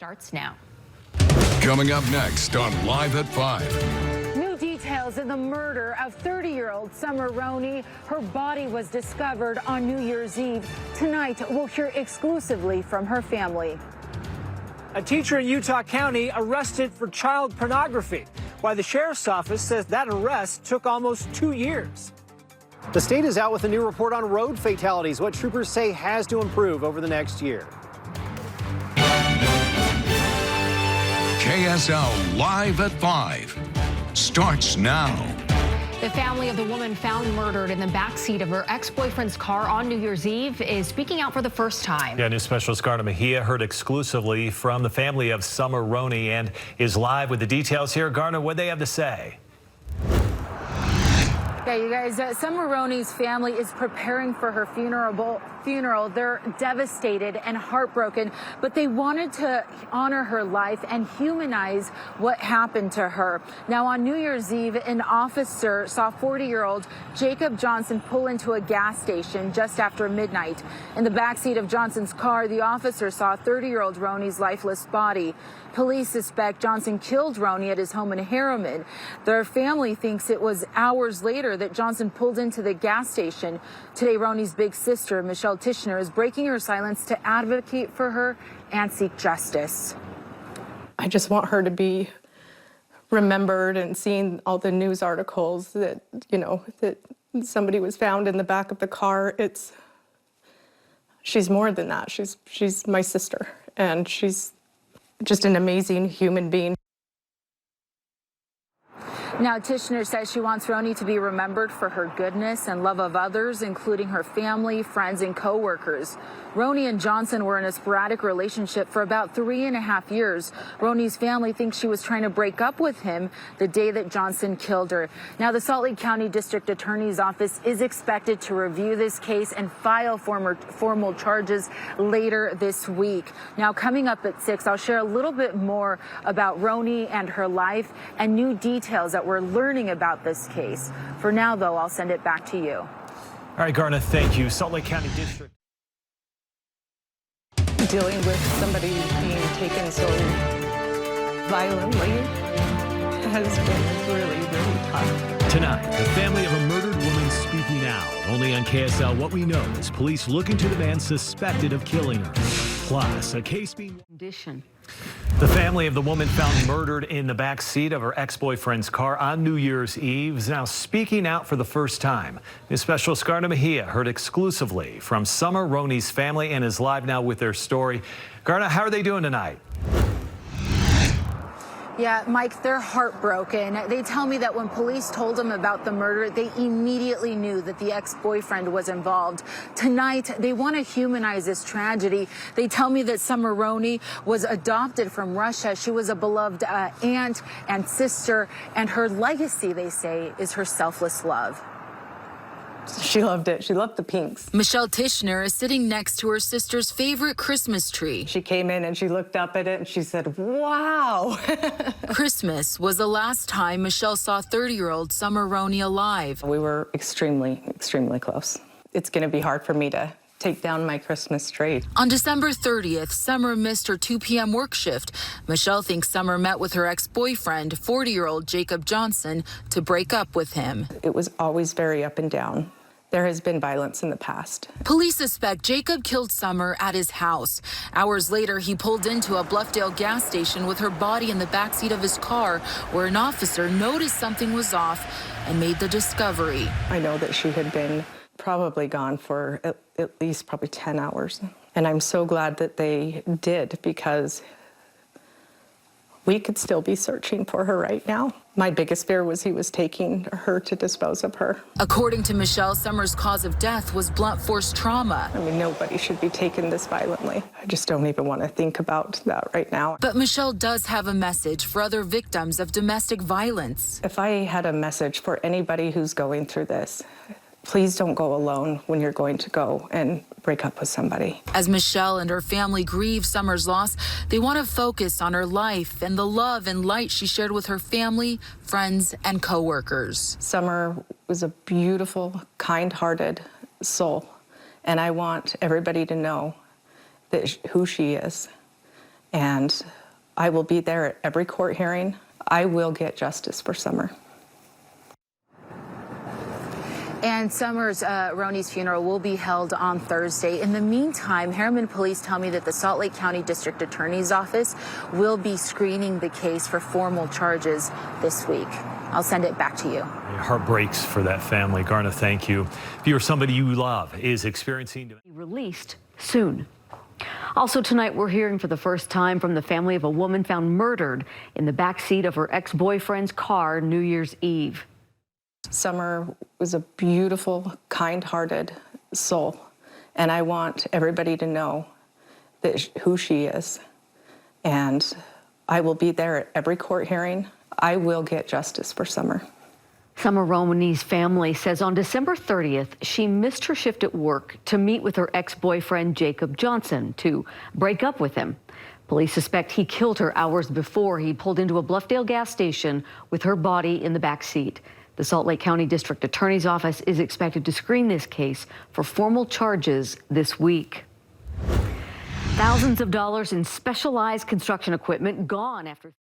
starts now. Coming up next on Live at 5. New details in the murder of 30-year-old Summer Roney. Her body was discovered on New Year's Eve. Tonight, we'll hear exclusively from her family. A teacher in Utah County arrested for child pornography, while the sheriff's office says that arrest took almost 2 years. The state is out with a new report on road fatalities, what troopers say has to improve over the next year. KSL Live at 5 starts now. The family of the woman found murdered in the backseat of her ex-boyfriend's car on New Year's Eve is speaking out for the first time. Yeah, news specialist Garna Mejia heard exclusively from the family of Summer Roney and is live with the details here. Garna, what they have to say? Yeah, you guys, Summer Roney's family is preparing for her funeral. They're devastated and heartbroken, but they wanted to honor her life and humanize what happened to her. Now, on New Year's Eve, an officer saw 40-year-old Jacob Johnson pull into a gas station just after midnight. In the backseat of Johnson's car, the officer saw 30-year-old Roney's lifeless body. Police suspect Johnson killed Roney at his home in Harriman. Their family thinks it was hours later that Johnson pulled into the gas station. Today, Roney's big sister, Michelle Tishner, is breaking her silence to advocate for her and seek justice. I just want her to be remembered, and seeing all the news articles that, you know, that somebody was found in the back of the car. She's more than that. She's my sister, and she's just an amazing human being. Now, Tishner says she wants Roney to be remembered for her goodness and love of others, including her family, friends, and co-workers. Roney and Johnson were in a sporadic relationship for about 3.5 years. Roney's family thinks she was trying to break up with him the day that Johnson killed her. Now, the Salt Lake County District Attorney's Office is expected to review this case and file formal charges later this week. Now, coming up at 6, I'll share a little bit more about Roney and her life and new details that we're learning about this case. For now, though, I'll send it back to you. All right, Garna, thank you. Salt Lake County District. Dealing with somebody being taken so violently has been really, really tough. Tonight, the family of a murdered woman speaking out. Only on KSL, what we know is police looking to the man suspected of killing her. Plus, a case being... The family of the woman found murdered in the back seat of her ex-boyfriend's car on New Year's Eve is now speaking out for the first time. News specialist Garna Mejia heard exclusively from Summer Roney's family and is live now with their story. Garna, how are they doing tonight? Yeah, Mike, they're heartbroken. They tell me that when police told them about the murder, they immediately knew that the ex-boyfriend was involved. Tonight, they want to humanize this tragedy. They tell me that Summer Roney was adopted from Russia. She was a beloved aunt and sister, and her legacy, they say, is her selfless love. She loved it. She loved the pinks. Michelle Tishner is sitting next to her sister's favorite Christmas tree. She came in and she looked up at it and she said, wow. Christmas was the last time Michelle saw 30-year-old Summer Roney alive. We were extremely, extremely close. It's going to be hard for me to take down my Christmas tree. On December 30th, Summer missed her 2 p.m. work shift. Michelle thinks Summer met with her ex-boyfriend, 40-year-old Jacob Johnson, to break up with him. It was always very up and down. There has been violence in the past. Police suspect Jacob killed Summer at his house. Hours later, he pulled into a Bluffdale gas station with her body in the backseat of his car, where an officer noticed something was off and made the discovery. I know that she had been probably gone for at least probably 10 hours. And I'm so glad that they did, because we could still be searching for her right now. My biggest fear was he was taking her to dispose of her. According to Michelle, Summer's cause of death was blunt force trauma. I mean, nobody should be taken this violently. I just don't even want to think about that right now. But Michelle does have a message for other victims of domestic violence. If I had a message for anybody who's going through this, please don't go alone when you're going to go and break up with somebody. As Michelle and her family grieve Summer's loss, they want to focus on her life and the love and light she shared with her family, friends, and co-workers. Summer was a beautiful, kind-hearted soul, and I want everybody to know that who she is and I will be there at every court hearing. I will get justice for Summer. And Summer's Roney's funeral will be held on Thursday. In the meantime, Harriman police tell me that the Salt Lake County District Attorney's Office will be screening the case for formal charges this week. I'll send it back to you. Heart breaks for that family. Garna, thank you. If you're somebody you love is experiencing... Released soon. Also tonight, we're hearing for the first time from the family of a woman found murdered in the backseat of her ex-boyfriend's car New Year's Eve. Summer was a beautiful, kind-hearted soul, and I want everybody to know that who she is. And I will be there at every court hearing. I will get justice for Summer. Summer Roney's family says on December 30th, she missed her shift at work to meet with her ex-boyfriend Jacob Johnson to break up with him. Police suspect he killed her hours before he pulled into a Bluffdale gas station with her body in the back seat. The Salt Lake County District Attorney's Office is expected to screen this case for formal charges this week. Thousands of dollars in specialized construction equipment gone after